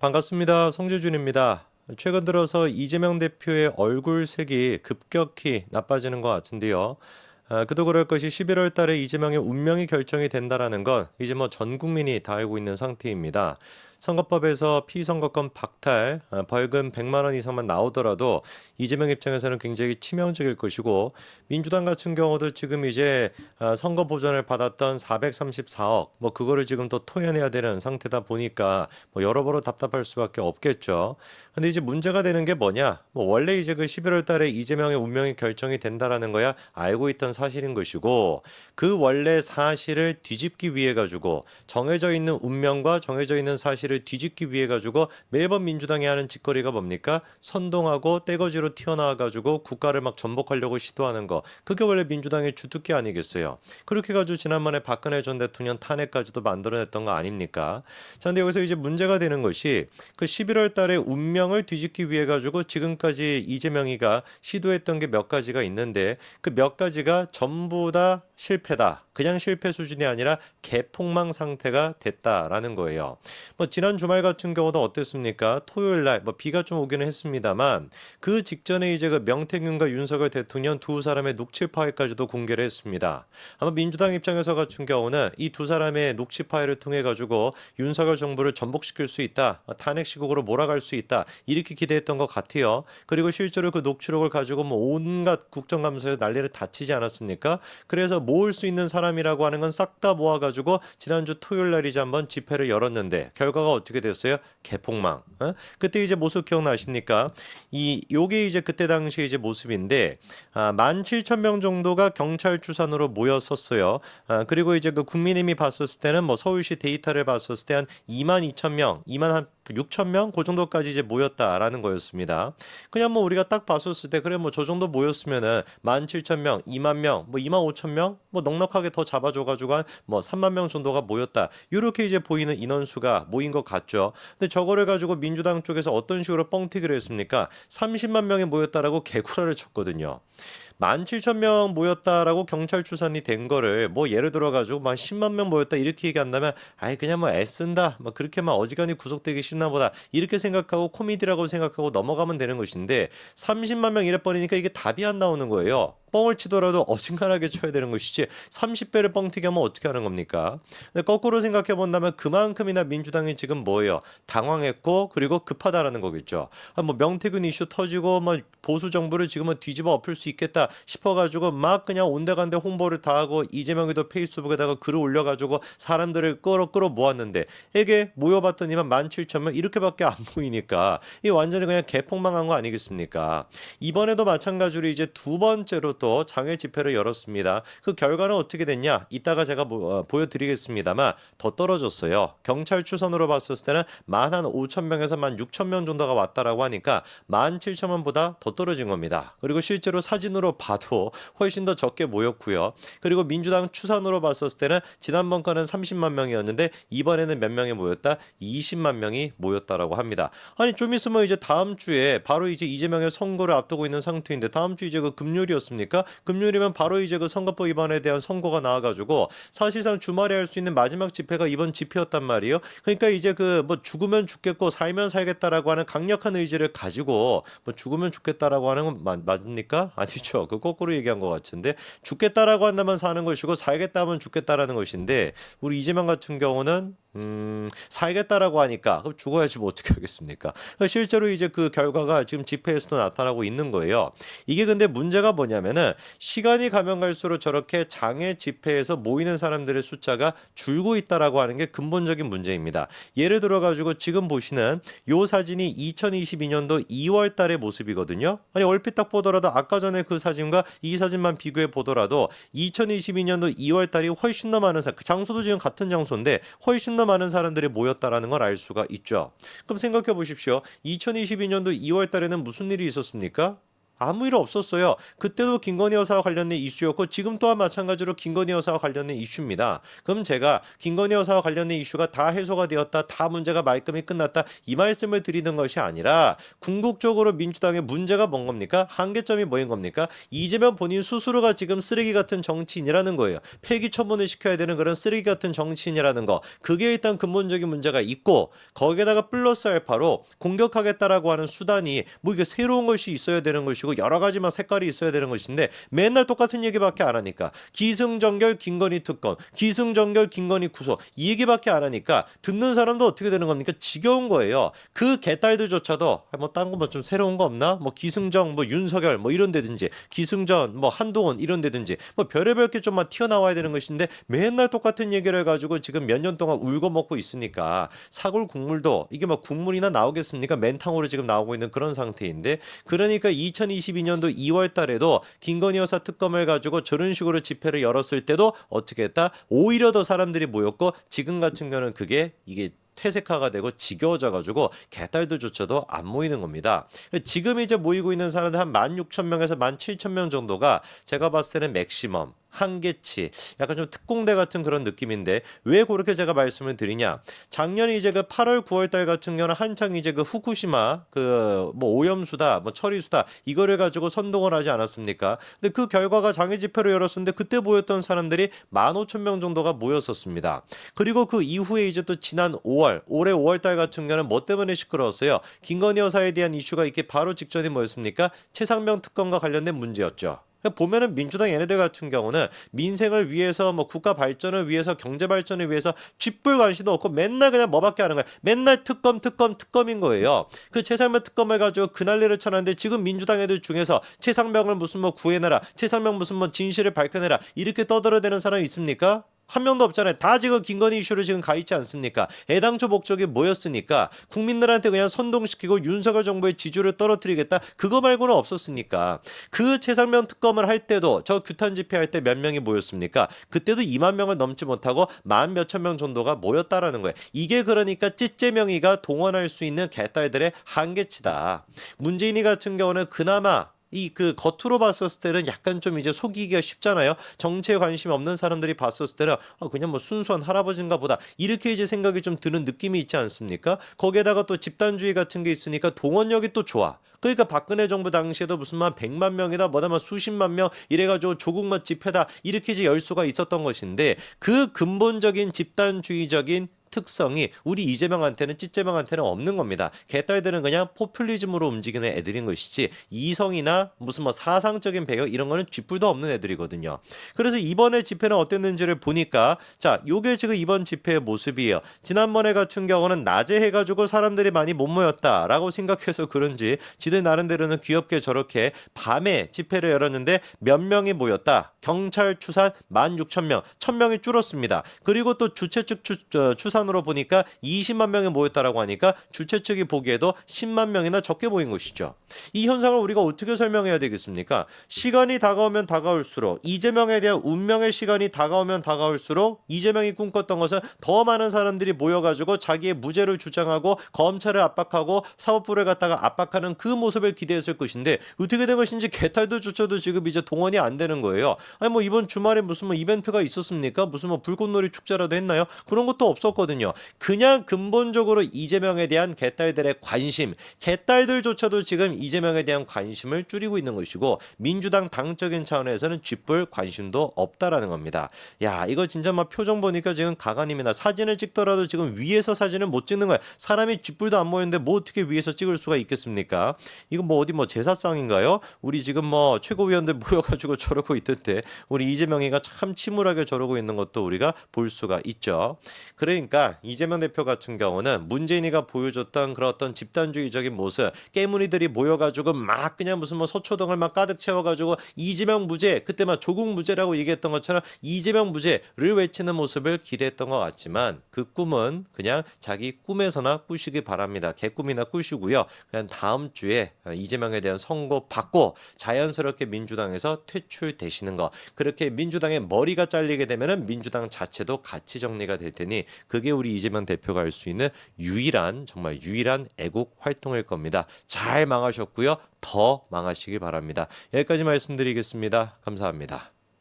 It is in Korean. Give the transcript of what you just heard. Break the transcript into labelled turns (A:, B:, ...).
A: 반갑습니다. 송재준입니다. 최근 들어서 이재명 대표의 얼굴색이 급격히 나빠지는 것 같은데요. 그도 그럴 것이 11월 달에 이재명의 운명이 결정이 된다라는 건 이제 뭐 전 국민이 다 알고 있는 상태입니다. 선거법에서 피선거권 박탈, 벌금 100만 원 이상만 나오더라도 이재명 입장에서는 굉장히 치명적일 것이고 민주당 같은 경우도 지금 이제 선거 보전을 받았던 434억 뭐 그거를 지금 또 토해내야 되는 상태다 보니까 뭐 여러모로 답답할 수밖에 없겠죠. 근데 이제 문제가 되는 게 뭐냐? 뭐 원래 이제 그 11월 달에 이재명의 운명이 결정이 된다라는 거야 알고 있던 사실인 것이고 그 원래 사실을 뒤집기 위해 가지고 정해져 있는 운명과 정해져 있는 사실을 뒤집기 위해 가지고 매번 민주당이 하는 짓거리가 뭡니까? 선동하고 떼거지로 튀어나와 가지고 국가를 막 전복하려고 시도하는 거. 그게 원래 민주당의 주특기 아니겠어요. 그렇게 가지고 지난번에 박근혜 전 대통령 탄핵까지도 만들어냈던 거 아닙니까? 자, 근데 여기서 이제 문제가 되는 것이 그 11월 달에 운명을 뒤집기 위해 가지고 지금까지 이재명이가 시도했던 게 몇 가지가 있는데 그 몇 가지가 전부 다 실패다. 그냥 실패 수준이 아니라 개폭망 상태가 됐다라는 거예요. 뭐 지난 주말 같은 경우도 어땠습니까? 토요일 날 뭐 비가 좀 오기는 했습니다만 그 직전에 이제 그 명태균과 윤석열 대통령 두 사람의 녹취 파일까지도 공개를 했습니다. 아마 민주당 입장에서 같은 경우는 이 두 사람의 녹취 파일을 통해 가지고 윤석열 정부를 전복시킬 수 있다. 탄핵 시국으로 몰아갈 수 있다. 이렇게 기대했던 것 같아요. 그리고 실제로 그 녹취록을 가지고 뭐 온갖 국정감사에 난리를 다 치지 않았습니까? 그래서 모을 수 있는 사람이라고 하는 건 싹 다 모아가지고 지난주 토요일 날이지 한번 집회를 열었는데 결과가 어떻게 됐어요? 개폭망. 그때 이제 모습 기억나십니까? 요게 이제 그때 당시 이제 모습인데 17,000명 정도가 경찰 주산으로 모였었어요. 그리고 이제 그 국민의힘이 봤었을 때는 뭐 서울시 데이터를 봤었을 때 한 22,000명, 2만 한 6천 명 그 정도까지 이제 모였다라는 거였습니다. 그냥 뭐 우리가 딱 봤었을 때 그래 뭐 저 정도 모였으면은 17,000명, 2만 명, 뭐 2만 5천 명, 뭐 넉넉하게 더 잡아줘가지고 한 뭐 3만 명 정도가 모였다. 이렇게 이제 보이는 인원수가 모인 것 같죠. 근데 저거를 가지고 민주당 쪽에서 어떤 식으로 뻥튀기를 했습니까? 30만 명이 모였다라고 개구라를 쳤거든요. 17,000명 모였다라고 경찰 추산이 된 거를 뭐 예를 들어 가지고 막 10만 명 모였다 이렇게 얘기한다면 아이 그냥 뭐 애쓴다 뭐 그렇게만 어지간히 구속되기 싫나 보다 이렇게 생각하고 코미디라고 생각하고 넘어가면 되는 것인데 30만 명 이래 버리니까 이게 답이 안 나오는 거예요. 뻥을 치더라도 어중간하게 쳐야 되는 것이지 30배를 뻥튀기 하면 어떻게 하는 겁니까? 근데 거꾸로 생각해 본다면 그만큼이나 민주당이 지금 뭐예요? 당황했고 그리고 급하다라는 거겠죠. 뭐 명태균 이슈 터지고 뭐 보수 정부를 지금은 뒤집어 엎을 수 있겠다 싶어가지고 막 그냥 온데간데 홍보를 다 하고 이재명이도 페이스북에다가 글을 올려가지고 사람들을 끌어 모았는데 이게 모여봤더니만 17,000명 이렇게밖에 안 보이니까 이 완전히 그냥 개폭망한 거 아니겠습니까? 이번에도 마찬가지로 이제 두 번째로 또 장외 집회를 열었습니다. 그 결과는 어떻게 됐냐? 이따가 제가 보여드리겠습니다만 더 떨어졌어요. 경찰 추선으로 봤을 때는 15,000명에서 16,000명 정도가 왔다라고 하니까 17,000명보다 더 떨어진 겁니다. 그리고 실제로 사진으로 봐도 훨씬 더 적게 모였고요. 그리고 민주당 추산으로 봤을 때는 지난번 거는 30만 명이었는데 이번에는 몇 명이 모였다? 20만 명이 모였다라고 합니다. 아니 좀 있으면 이제 다음 주에 바로 이제 이재명의 선거를 앞두고 있는 상태인데 다음 주 이제 그 금요일이었습니까? 금요일이면 바로 이제 그 선거법 위반에 대한 선고가 나와가지고 사실상 주말에 할 수 있는 마지막 집회가 이번 집회였단 말이에요. 그러니까 이제 그 뭐 죽으면 죽겠고 살면 살겠다라고 하는 강력한 의지를 가지고 뭐 죽으면 죽겠다라고 하는 건 맞습니까? 아니죠. 그 거꾸로 얘기한 것 같은데 죽겠다라고 한다면 사는 것이고 살겠다 하면 죽겠다라는 것인데 우리 이재명 같은 경우는 살겠다라고 하니까 그럼 죽어야지 뭐 어떻게 하겠습니까? 실제로 이제 그 결과가 지금 집회에서도 나타나고 있는 거예요. 이게 근데 문제가 뭐냐면은 시간이 가면 갈수록 저렇게 장애 집회에서 모이는 사람들의 숫자가 줄고 있다라고 하는 게 근본적인 문제입니다. 예를 들어 가지고 지금 보시는 요 사진이 2022년도 2월 달의 모습이거든요. 아니 얼핏 딱 보더라도 아까 전에 그 사진과 이 사진만 비교해 보더라도 2022년도 2월 달이 훨씬 더 많은 그 장소도 지금 같은 장소인데 훨씬 더 많은 사람들이 모였다라는 걸 알 수가 있죠. 그럼 생각해 보십시오. 2022년도 2월 달에는 무슨 일이 있었습니까? 아무 일 없었어요. 그때도 김건희 여사와 관련된 이슈였고 지금 또한 마찬가지로 김건희 여사와 관련된 이슈입니다. 그럼 제가 김건희 여사와 관련된 이슈가 다 해소가 되었다, 다 문제가 말끔히 끝났다 이 말씀을 드리는 것이 아니라 궁극적으로 민주당의 문제가 뭔 겁니까? 한계점이 뭐인 겁니까? 이재명 본인 스스로가 지금 쓰레기 같은 정치인이라는 거예요. 폐기 처분을 시켜야 되는 그런 쓰레기 같은 정치인이라는 거. 그게 일단 근본적인 문제가 있고 거기에다가 플러스 알파로 공격하겠다라고 하는 수단이 뭐 이게 새로운 것이 있어야 되는 것이고 여러 가지 막 색깔이 있어야 되는 것인데 맨날 똑같은 얘기밖에 안 하니까 기승전결 김건희 특검, 기승전결 김건희 구속 이 얘기밖에 안 하니까 듣는 사람도 어떻게 되는 겁니까? 지겨운 거예요. 그 개딸들조차도 뭐 딴 거 뭐 좀 새로운 거 없나? 뭐 기승전 뭐 윤석열 뭐 이런 데든지 기승전 뭐 한동훈 이런 데든지 뭐 별의별 게 좀만 튀어나와야 되는 것인데 맨날 똑같은 얘기를 해가지고 지금 몇 년 동안 울고 먹고 있으니까 사골 국물도 이게 뭐 국물이나 나오겠습니까? 맨탕으로 지금 나오고 있는 그런 상태인데 그러니까 2022년도 2월 달에도 김건희 여사 특검을 가지고 저런 식으로 집회를 열었을 때도 어떻게 했다? 오히려 더 사람들이 모였고 지금 같은 경우는 그게 이게 퇴색화가 되고 지겨워져 가지고 개딸들조차도 안 모이는 겁니다. 지금 이제 모이고 있는 사람들 한 16,000명에서 17,000명 정도가 제가 봤을 때는 맥시멈 한계치 약간 좀 특공대 같은 그런 느낌인데 왜 그렇게 제가 말씀을 드리냐 작년에 이제 그 8월 9월 달 같은 경우는 한창 이제 그 후쿠시마 그 뭐 오염수다 뭐 처리수다 이거를 가지고 선동을 하지 않았습니까? 근데 그 결과가 장애 집회로 열었었는데 그때 모였던 사람들이 15,000명 정도가 모였었습니다. 그리고 그 이후에 이제 또 지난 5월 올해 5월 달 같은 경우는 뭐 때문에 시끄러웠어요? 김건희 여사에 대한 이슈가 있기 바로 직전이 뭐였습니까? 최상병 특검과 관련된 문제였죠. 보면은 민주당 얘네들 같은 경우는 민생을 위해서 뭐 국가 발전을 위해서 경제 발전을 위해서 쥐뿔 관심도 없고 맨날 그냥 뭐밖에 하는 거야. 맨날 특검인 거예요. 그 최상병 특검을 가지고 그 난리를 쳐놨는데 지금 민주당 애들 중에서 최상병을 무슨 뭐 구해내라, 최상병 무슨 뭐 진실을 밝혀내라 이렇게 떠들어대는 사람이 있습니까? 한 명도 없잖아요. 다 지금 김건희 이슈로 지금 가 있지 않습니까? 애당초 목적이 뭐였으니까 국민들한테 그냥 선동시키고 윤석열 정부의 지지를 떨어뜨리겠다. 그거 말고는 없었으니까. 그 최상병 특검을 할 때도 저 규탄 집회할 때 몇 명이 모였습니까? 그때도 2만 명을 넘지 못하고 만 몇천 명 정도가 모였다라는 거예요. 이게 그러니까 찌째명이가 동원할 수 있는 개딸들의 한계치다. 문재인이 같은 경우는 그나마 이 그 겉으로 봤었을 때는 약간 좀 이제 속이기가 쉽잖아요. 정치에 관심 없는 사람들이 봤었을 때는 그냥 뭐 순수한 할아버지인가 보다 이렇게 이제 생각이 좀 드는 느낌이 있지 않습니까? 거기에다가 또 집단주의 같은 게 있으니까 동원력이 또 좋아. 그러니까 박근혜 정부 당시에도 무슨 만 100만 명이다 뭐다 뭐 수십만 명 이래가지고 조국맛 집회다 이렇게 이제 열 수가 있었던 것인데 그 근본적인 집단주의적인 특성이 우리 이재명한테는 찌재명한테는 없는 겁니다. 개딸들은 그냥 포퓰리즘으로 움직이는 애들인 것이지 이성이나 무슨 뭐 사상적인 배경 이런 거는 쥐뿔도 없는 애들이거든요. 그래서 이번에 집회는 어땠는지를 보니까 자 요게 지금 이번 집회의 모습이에요. 지난번에 같은 경우는 낮에 해가지고 사람들이 많이 못 모였다라고 생각해서 그런지 지들 나름대로는 귀엽게 저렇게 밤에 집회를 열었는데 몇 명이 모였다. 경찰 추산 16,000명 1,000명이 줄었습니다. 그리고 또 주최 측 추산으로 보니까 20만 명이 모였다라고 하니까 주최 측이 보기에도 10만 명이나 적게 모인 것이죠. 이 현상을 우리가 어떻게 설명해야 되겠습니까? 시간이 다가오면 다가올수록 이재명에 대한 운명의 시간이 다가오면 다가올수록 이재명이 꿈꿨던 것은 더 많은 사람들이 모여가지고 자기의 무죄를 주장하고 검찰을 압박하고 사법부를 갖다가 압박하는 그 모습을 기대했을 것인데 어떻게 된 것인지 개탈도조차도 지금 이제 동원이 안 되는 거예요. 아니 뭐 이번 주말에 무슨 뭐 이벤트가 있었습니까? 무슨 뭐 불꽃놀이 축제라도 했나요? 그런 것도 없었거든요. 그냥 근본적으로 이재명에 대한 개딸들의 관심, 개딸들조차도 지금 이재명에 대한 관심을 줄이고 있는 것이고 민주당 당적인 차원에서는 쥐뿔 관심도 없다라는 겁니다. 야 이거 진짜 막 표정 보니까 지금 가관입니다. 사진을 찍더라도 지금 위에서 사진을 못 찍는 거야. 사람이 쥐뿔도 안 모였는데 뭐 어떻게 위에서 찍을 수가 있겠습니까? 이거 뭐 어디 뭐 제사상인가요? 우리 지금 뭐 최고위원들 모여가지고 저러고 있던데 우리 이재명이가 참 침울하게 저러고 있는 것도 우리가 볼 수가 있죠. 그러니까 이재명 대표 같은 경우는 문재인이가 보여줬던 그런 어떤 집단주의적인 모습 깨문이들이 모여가지고 막 그냥 무슨 뭐 서초동을 막 가득 채워가지고 이재명 무죄 그때 막 조국 무죄라고 얘기했던 것처럼 이재명 무죄를 외치는 모습을 기대했던 것 같지만 그 꿈은 그냥 자기 꿈에서나 꾸시기 바랍니다. 개꿈이나 꾸시고요. 그냥 다음 주에 이재명에 대한 선고 받고 자연스럽게 민주당에서 퇴출되시는 거 그렇게 민주당의 머리가 잘리게 되면은 민주당 자체도 같이 정리가 될 테니 그게 이게 우리 이재명 대표가 할 수 있는 유일한 정말 유일한 애국 활동일 겁니다. 잘 망하셨고요. 더 망하시길 바랍니다. 여기까지 말씀드리겠습니다. 감사합니다.